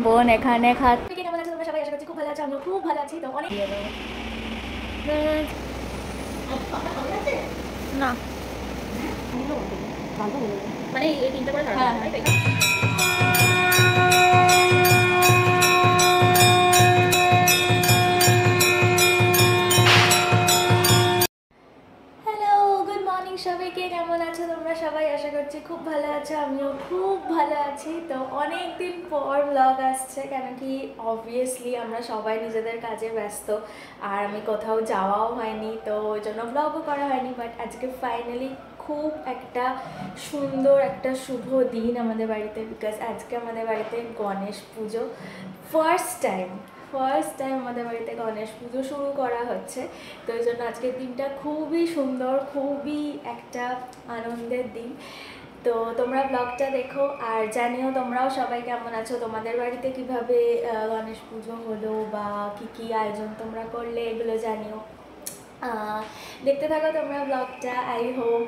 বোন এখানে খাচ্ছে। কেমন আছো তোমরা সবাই? আশা করছি খুব ভালো আছো, আমরা খুব ভালো আছি। তো অনেক না মানে এই তিনটা করে সবাইকে। কেমন আছো তোমরা সবাই? আশা করছি খুব ভালো আছো, আমিও খুব ভালো আছি। তো অনেক দিন পর ব্লগ আসছে, কেন কি অবভিয়াসলি আমরা সবাই নিজেদের কাজে ব্যস্ত, আর আমি কোথাও যাওয়াও হয়নি, তো ওই জন্য ব্লগও করা হয়নি। বাট আজকে ফাইনালি খুব একটা সুন্দর একটা শুভ দিন আমাদের বাড়িতে, বিকজ আজকে আমাদের বাড়িতে গণেশ পুজো। ফার্স্ট টাইম আমাদের বাড়িতে গণেশ পুজো শুরু করা হচ্ছে। তো এই জন্য আজকের দিনটা খুবই সুন্দর, খুবই একটা আনন্দের দিন। তো তোমরা ব্লগটা দেখো আর জানিও তোমরাও সবাই কেমন আছো, তোমাদের বাড়িতে কিভাবে গণেশ পুজো হলো বা কী আয়োজন তোমরা করলে, এগুলো জানিও। দেখতে থাকো তোমরা ব্লগটা, আই হোপ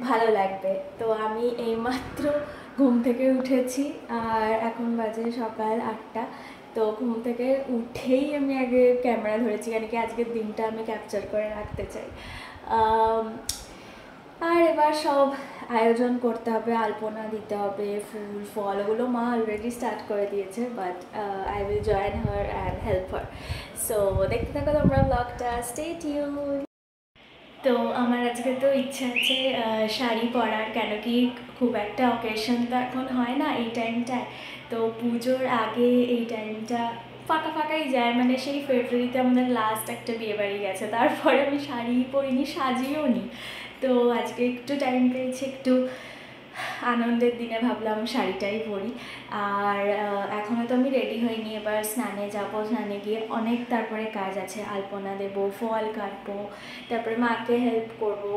ভালো লাগবে। তো আমি এইমাত্র ঘুম থেকে উঠেছি আর এখন বাজে সকাল 8টা। তো ঘুম থেকে উঠেই আমি আগে ক্যামেরা ধরেছি, কেন কি আজকের দিনটা আমি ক্যাপচার করে রাখতে চাই। আর এবার সব আয়োজন করতে হবে, আলপনা দিতে হবে, ফুল ফল, ওগুলো মা অলরেডি স্টার্ট করে দিয়েছে, but I will join her and help her. So দেখতে থাকো তোমরা ব্লগটা, স্টে টিউন। তো আমার আজকে তো ইচ্ছা আছে শাড়ি পরার, কেন কি খুব একটা অকেশন তো এখন হয় না এই টাইমটায়। তো পুজোর আগে এই টাইমটা ফাঁকাই যায়, মানে সেই ফেব্রুয়ারিতে আমাদের লাস্ট একটা বিয়েবাড়ি গেছে, তারপরে আমি শাড়ি পরিনি, সাজিয়েও নি। তো আজকে একটু টাইম পেয়েছি, একটু আনন্দের দিনে ভাবলাম শাড়িটাই পরি। আর এখনও তো আমি রেডি হইনি, এবার স্নানে যাবো, স্নানে গিয়ে অনেক তারপরে কাজ আছে, আলপনা দেবো, ফল কাটবো, তারপরে মাকে হেল্প করবো,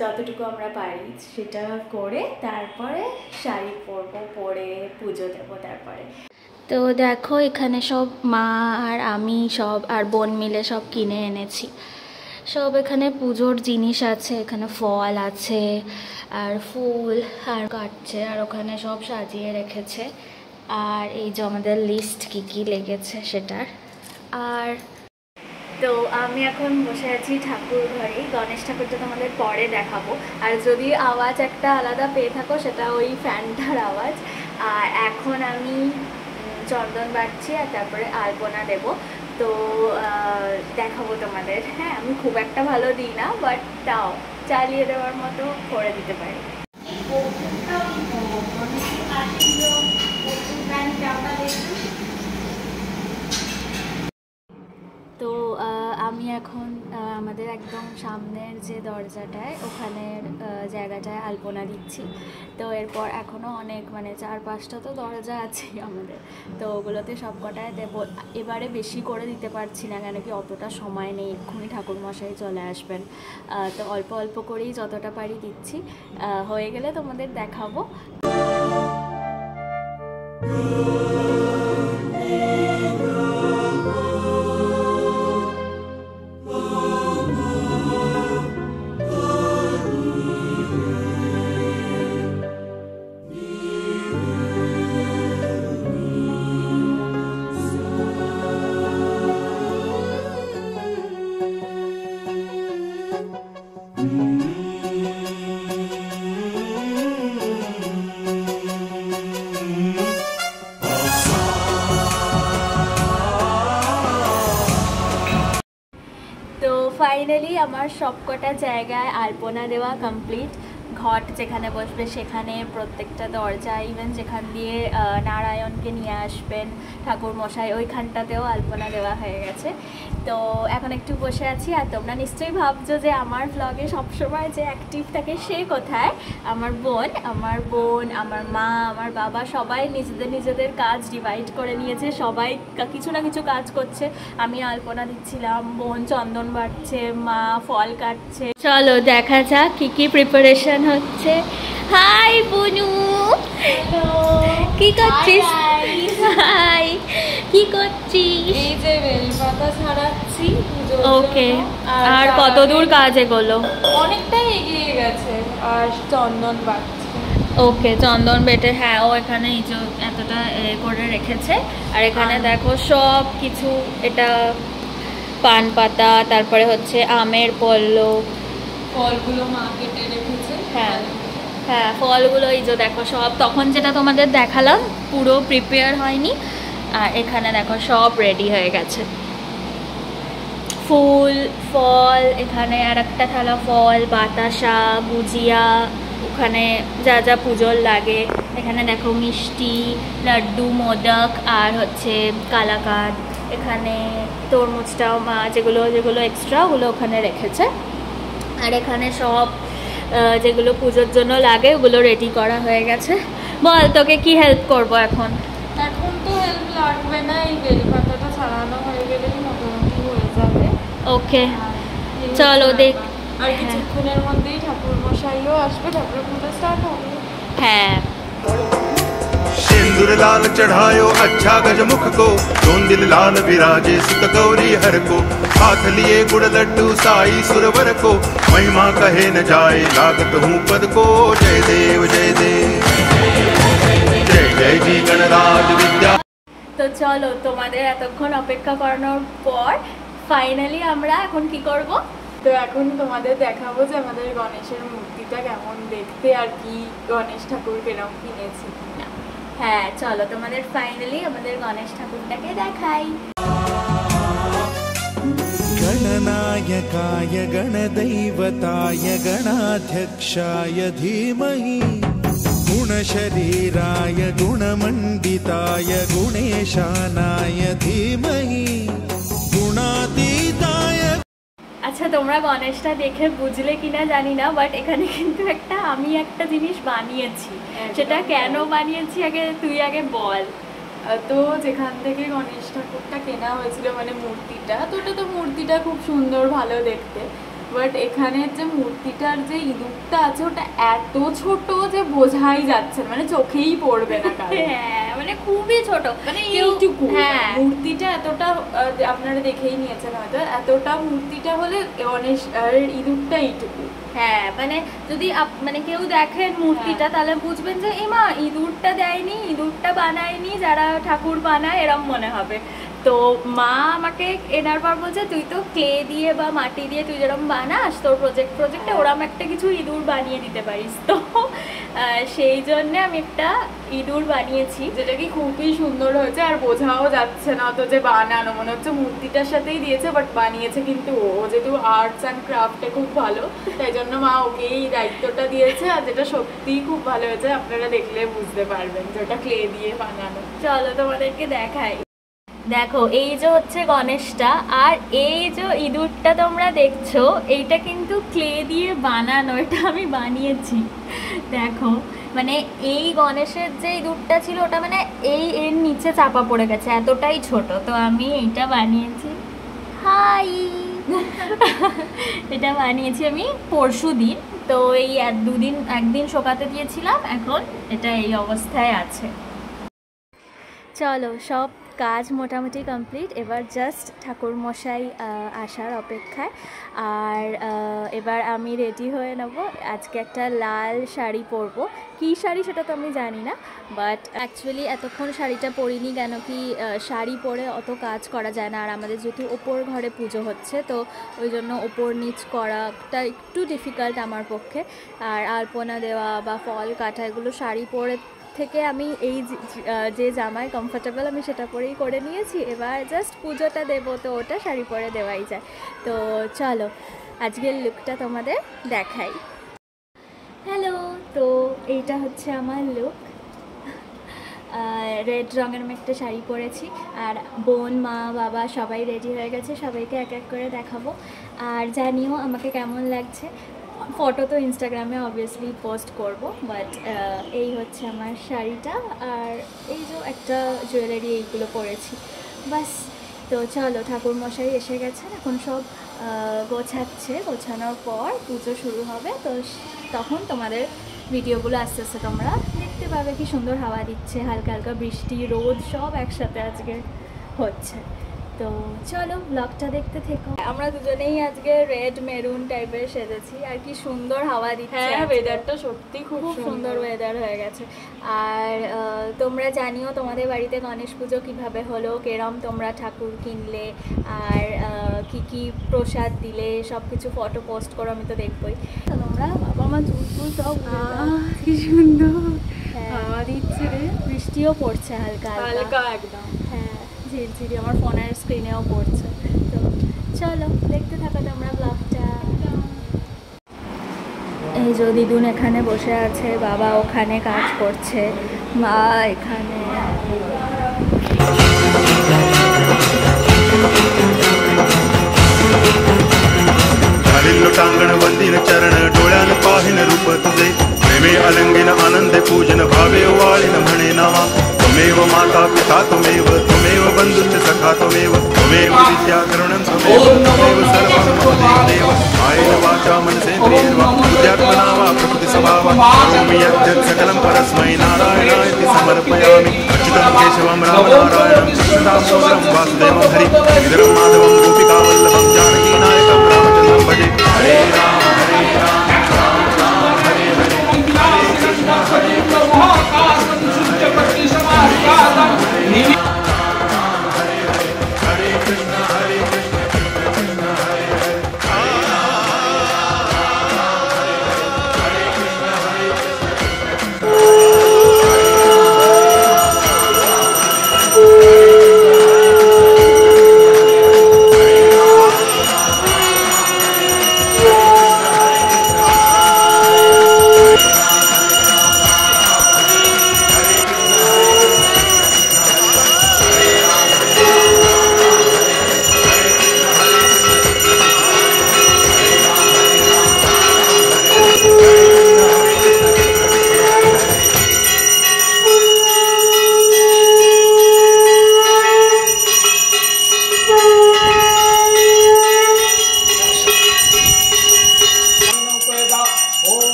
যতটুকু আমরা পারি সেটা করে তারপরে শাড়ি পরবো, পরে পুজো দেবো তারপরে। তো দেখো এখানে সব মা আর আমি সব আর বোন মিলে সব কিনে এনেছি, সব এখানে পুজোর জিনিস আছে, এখানে ফল আছে আর ফুল আর কাটছে, আর ওখানে সব সাজিয়ে রেখেছে। আর এই যে আমাদের লিস্ট কী লেগেছে সেটার। আর তো আমি এখন বসে আছি ঠাকুর ঘরে, গণেশ ঠাকুরটা তোমাদের পরে দেখাবো। আর যদি আওয়াজ একটা আলাদা পেয়ে থাকো সেটা ওই ফ্যানটার আওয়াজ। আর এখন আমি চন্দন বাটছি আর তারপরে আলপনা দেব। তো দেখাবো তোমাদের। হ্যাঁ, আমি খুব একটা ভালো দিই না, বাট তাও চালিয়ে দেওয়ার মতো করে দিতে পারি। তো আমি এখন আমাদের একদম সামনের যে দরজাটায় ওখানের জায়গাটায় আলপনা দিচ্ছি। তো এরপর এখনও অনেক মানে 4-5টা তো দরজা আছে আমাদের, তো ওগুলোতে সব কটায় দেবো। এবারে বেশি করে দিতে পারছি না, কেন কি অতটা সময় নেই, এক্ষুনি ঠাকুরমশাই চলে আসবেন। তো অল্প অল্প করেই যতটা পারি দিচ্ছি, হয়ে গেলে তোমাদের দেখাবো। ফাইনালি আমার সবকটা জায়গায় আলপনা দেওয়া কমপ্লিট। ঘট যেখানে বসবে সেখানে, প্রত্যেকটা দরজা, ইভেন যেখান দিয়ে নারায়ণকে নিয়ে আসবেন ঠাকুর মশাই, ওইখানটাতেও আলপনা দেওয়া হয়ে গেছে। তো এখন একটু বসে আছি। আর তোমরা নিশ্চয়ই ভাবছো যে আমার ব্লগে সবসময় যে অ্যাক্টিভ থাকে সে কোথায়। আমার বোন, আমার মা, আমার বাবা সবাই নিজেদের কাজ ডিভাইড করে নিয়েছে, সবাই কিছু না কিছু কাজ করছে। আমি আলপনা দিচ্ছিলাম, বোন চন্দন বাটছে, মা ফল কাটছে। চলো দেখা যাক কি প্রিপারেশন হচ্ছে। হাই বুনু, কি করছিস? হাই, কি করছিস? এই যে বেলপাতা ছাড়াচ্ছি। ওকে, আর কত দূর কাজ এগোলো? অনেকটাই এগিয়ে গেছে, আর চন্দন বাটছি। ওকে, চন্দন বেটে, হ্যাঁ ও এখানে এই যে এতটা করে রেখেছে। আর এখানে দেখো সব কিছু, এটা পান পাতা, তারপরে হচ্ছে আমের পল্লব, ফলগুলো মা কেটে রেখেছে। হ্যাঁ হ্যাঁ ফলগুলো এই যে দেখো সব, তখন যেটা তোমাদের দেখালাম পুরো প্রিপেয়ার হয়নি, আর এখানে দেখো সব রেডি হয়ে গেছে। ফুল, ফল, এখানে আর একটা থালা ফল, বাতাসা, গুজিয়া, ওখানে যা যা পুজোর লাগে। এখানে দেখো মিষ্টি, লাড্ডু, মোদক আর হচ্ছে কালাকাঁদ। এখানে তরমুজটাও মা যেগুলো যেগুলো এক্সট্রা ওগুলো ওখানে রেখেছে। আর এখানে সব যেগুলো পুজোর জন্য লাগে ওগুলো রেডি করা হয়ে গেছে। বল তোকে কি হেল্প করব এখন? এখন তো হেল্প লাগবে না, এই বেলপাতাটা ছাড়ানো হয়ে গেলেই মোটামুটি হয়ে যাবে। ওকে আর এই চলো দেখ। আর কিছুক্ষণের মধ্যেই ঠাকুর মশাইও আসবে, ঠাকুর পুজো স্টার্ট হবে। হ্যাঁ सिंदूर लाल चढ़ायो अच्छा गजमुख को, चोंदिल लाल विराजे सुत गौरी हर को, हाथ लिए गुड़ लड्डू साई सुरवर को, महिमा कहे न जाए लागत हूँ पद को, जय देव जय देव जय जय जी गणराज विद्या। তো চলো, তোমাদের এতক্ষণ অপেক্ষা করানোর পর ফাইনালি আমরা এখন কি করব? তো এখন তোমাদের দেখাবো যে আমাদের গণেশের মূর্তিটা কেমন দেখতে, আর কি গণেশ ঠাকুর কেরম কিনেছি। হ্যাঁ চলো তোমাদের ফাইনালি আমাদের গণেশ ঠাকুরটাকে দেখাই। गणनायकाय गणदैवताय गणाध्यक्षाय धीमहि, गुणशरीराय गुणमण्डिताय गुणेशानाय धीमहि, गुणातीताय। আচ্ছা তোমরা গণেশটা দেখে বুঝলে কিনা জানি না, বাট এখানে কিন্তু আমি একটা জিনিস বানিয়েছি। সেটা কেন বানিয়েছি আগে তুই আগে বল। তো যেখান থেকে গণেশ ঠাকুরটা কেনা হয়েছিল, মানে মূর্তিটা, তো ওটা তো মূর্তিটা খুব সুন্দর ভালো দেখতে, বাট এখানের যে মূর্তিটার যে ইঁদুরটা আছে ওটা এত ছোট যে বোঝাই যাচ্ছে, মানে চোখেই পড়বে না কারো। হ্যাঁ মানে খুবই ছোট, মানে এইটুকু হ্যাঁ মূর্তিটা এতটা, আপনারা দেখেই নিয়েছেন হয়তো, এতটা মূর্তিটা হলে গণেশ আর ইঁদুরটা এইটুকু। হ্যাঁ মানে যদি মানে কেউ দেখেন মূর্তিটা তাহলে বুঝবেন যে এমা ইঁদুরটা দেয়নি, ইঁদুরটা বানায়নি, যারা ঠাকুর বানায় এরম মনে হবে। তো মা আমাকে এনার পর বলছে তুই তো ক্লে দিয়ে বা মাটি দিয়ে তুই যেরকম বানাস তোর প্রজেক্টে ওরম একটা কিছু ইঁদুর বানিয়ে দিতে পারিস। তো সেই জন্যে আমি একটা ইঁদুর বানিয়েছি, যেটা কি খুবই সুন্দর হয়েছে, আর বোঝাও যাচ্ছে না তো যে বানানো, মনে হচ্ছে মূর্তিটার সাথেই দিয়েছে, বাট বানিয়েছে কিন্তু ও যেহেতু আর্টস অ্যান্ড ক্রাফটে খুব ভালো, তাই জন্য মা ওকে এই দায়িত্বটা দিয়েছে। আর যেটা সত্যিই খুব ভালো হয়েছে, আপনারা দেখলে বুঝতে পারবেন যে ওটা ক্লে দিয়ে বানানো। চলো তোমাদেরকে দেখাই। দেখো এই যে হচ্ছে গণেশটা, আর এই যে ইঁদুরটা তোমরা দেখছো এইটা কিন্তু ক্লে দিয়ে বানানো, এটা আমি বানিয়েছি। দেখো মানে এই গণেশের যে ইঁদুরটা ছিল ওটা মানে এর নিচে চাপা পড়ে গেছে, এতটাই ছোট। তো আমি এইটা বানিয়েছি, হাই এটা বানিয়েছি আমি পরশুদিন। তো এই একদিন শোকাতে দিয়েছিলাম, এখন এটা এই অবস্থায় আছে। চলো সব কাজ মোটামুটি কমপ্লিট, এবার জাস্ট ঠাকুর মশাই আসার অপেক্ষায়। আর এবার আমি রেডি হয়ে নেব। আজকে একটা লাল শাড়ি পরবো, কী শাড়ি সেটা তো আমি জানি না, বাট অ্যাকচুয়ালি এতক্ষণ শাড়িটা পরিনি কেন কি শাড়ি পরে অত কাজ করা যায় না। আর আমাদের যেহেতু ওপর ঘরে পুজো হচ্ছে, তো ওই জন্য ওপর নিচ করাটা একটু ডিফিকাল্ট আমার পক্ষে। আর আলপনা দেওয়া বা ফল কাটা এগুলো শাড়ি পরে থেকে আমি এই যে জামায় কমফোর্টেবল আমি সেটা পরেই করে নিয়েছি। এবার জাস্ট পুজোটা দেবো, তো ওটা শাড়ি পরে দেওয়াই যায়। তো চলো আজকের লুকটা তোমাদের দেখাই। হ্যালো, তো এইটা হচ্ছে আমার লুক। রেড রঙের আমি একটা শাড়ি পরেছি, আর বোন, মা, বাবা সবাই রেডি হয়ে গেছে, সবাইকে এক এক করে দেখাবো। আর জানিও আমাকে কেমন লাগছে। ফটো তো ইনস্টাগ্রামে অবভিয়াসলি পোস্ট করব, বাট এই হচ্ছে আমার শাড়িটা, আর এই যে একটা জুয়েলারি এইগুলো পরেছি, বাস। তো চলো ঠাকুর মশাই এসে গেছেন, এখন সব গোছাচ্ছে, গোছানোর পর পুজো শুরু হবে। তো তখন তোমাদের ভিডিওগুলো আস্তে আস্তে তোমরা দেখতে পাবে। কি সুন্দর হাওয়া দিচ্ছে, হালকা হালকা বৃষ্টি, রোদ সব একসাথে আজকে হচ্ছে। তো তো চলো ব্লগটা দেখতে থেকো। আমরা দুজনেই আজকে রেড মেরুন টাইপের সেজেছি, আর কি সুন্দর হাওয়া দিচ্ছে। হ্যাঁ, ওয়েদারটা সত্যি খুব সুন্দর ওয়েদার হয়ে গেছে। আর তোমরা জানিও তোমাদের বাড়িতে গণেশ পুজো কীভাবে হলো, কেরম তোমরা ঠাকুর কিনলে, আর কি কি প্রসাদ দিলে, সব কিছু ফটো পোস্ট করো, আমি তো দেখবই। তোমরা বাবা মা চুল সব কি সুন্দর হাওয়া দিচ্ছে রে, বৃষ্টিও পড়ছে হালকা হালকা একদম। হ্যাঁ, ঝিরঝিরি আমার ফোনের স্ক্রিনেও পড়ছে। তো চলো দেখতে থাকো তোমরা ব্লগটা। এই যে দিদুন এখানে বসে আছে, বাবা ওখানে কাজ করছে, মা এখানে। लोटांगण वंदिन चरण डोळ्यान पाहिन रूप तुझे प्रेमे अलंगिन आनंदे पूजन भावे वाळिन म्हणे नावा त्वमेव माता पिता त्वमेव त्वमेव बंधुश्च सखा त्वमेव त्वमेव विद्या करुणं त्वमेव त्वमेव सर्वं मम देव कायेन वाचा मनसेन्द्रियैर्वा बुद्ध्यात्मना वा प्रकृति स्वभावा करोमि यद्यत् सकलं परस्मै नारायणायति समर्पयामि अच्युतं केशवं रामनारायणं कृष्णदामोदरं वासुदेवं हरि श्रीधरं माधवं गोपिकावल्लभं जानकीनायकं रामचन्द्रं भजे। हरे राम राम राम हरे हरे हरे कृष्ण हरे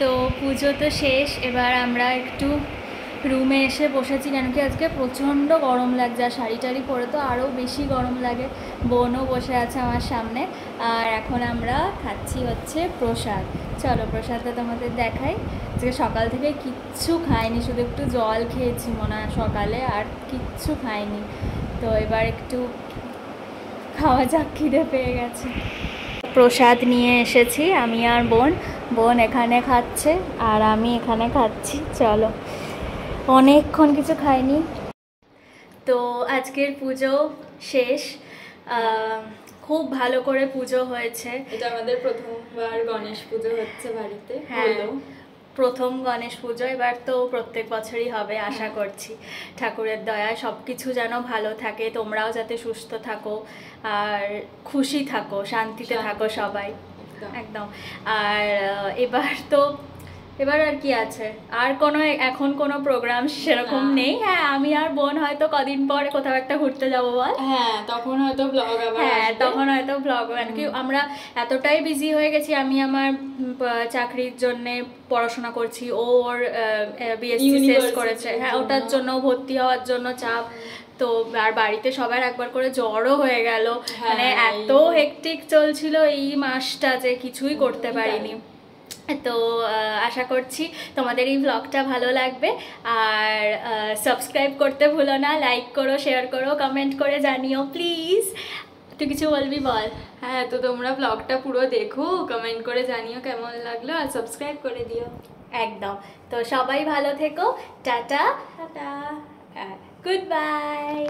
তো পুজো তো শেষ, এবার আমরা একটু রুমে এসে বসেছি, কেন কি আজকে প্রচণ্ড গরম লাগছে, আর শাড়ি টাড়ি পরে তো আরও বেশি গরম লাগে। বোনও বসে আছে আমার সামনে, আর এখন আমরা খাচ্ছি হচ্ছে প্রসাদ। চলো প্রসাদটা তোমাদের দেখাই। আজকে সকাল থেকে কিচ্ছু খাইনি, শুধু একটু জল খেয়েছি মনে হয় সকালে, আর কিচ্ছু খাইনি। তো এবার একটু খাওয়া যাক, খিদে পেয়ে গেছে। প্রসাদ নিয়ে এসেছি আমি আর বোন এখানে খাচ্ছে আর আমি এখানে খাচ্ছি। চলো, অনেকক্ষণ কিছু খাইনি। তো আজকের পুজো শেষ, খুব ভালো করে পুজো হয়েছে। এটা আমাদের প্রথমবার গণেশ পুজো হচ্ছে বাড়িতে। হ্যাঁ, প্রথম গণেশ পুজো, এবার তো প্রত্যেক বছরই হবে আশা করছি। ঠাকুরের দয়ায় সব কিছু যেন ভালো থাকে, তোমরাও যাতে সুস্থ থাকো আর খুশি থাকো, শান্তিতে থাকো সবাই একদম। আর এবার আর কি আছে, আর কোনো এখন কোনো প্রোগ্রাম সেরকম নেই। হ্যাঁ, আমি আর বোন হয়তো কদিন পরে কোথাও একটা ঘুরতে যাবো বল। হ্যাঁ, তখন হয়তো ব্লগ আবার তখন হয়তো ব্লগ, মানে কি আমরা এতটাই বিজি হয়ে গেছি, আমি আমার চাকরির জন্য পড়াশোনা করছি, ও ওর বিএসসি শেষ করেছে, হ্যাঁ ওটার জন্য ভর্তি হওয়ার জন্য চাপ। তো আর বাড়িতে সবার একবার করে জ্বরও হয়ে গেল, মানে এত হেকটিক চলছিল এই মাসটা যে কিছুই করতে পারিনি। তো আশা করছি তোমাদের এই ব্লগটা ভালো লাগবে, আর সাবস্ক্রাইব করতে ভুলো না, লাইক করো, শেয়ার করো, কমেন্ট করে জানিও প্লিজ। তুই কিছু বলবি বল। হ্যাঁ, তো তোমরা ব্লগটা পুরো দেখো, কমেন্ট করে জানিও কেমন লাগলো, আর সাবস্ক্রাইব করে দিও একদম। তো সবাই ভালো থেকো, টাটা টাটা, গুড বাই।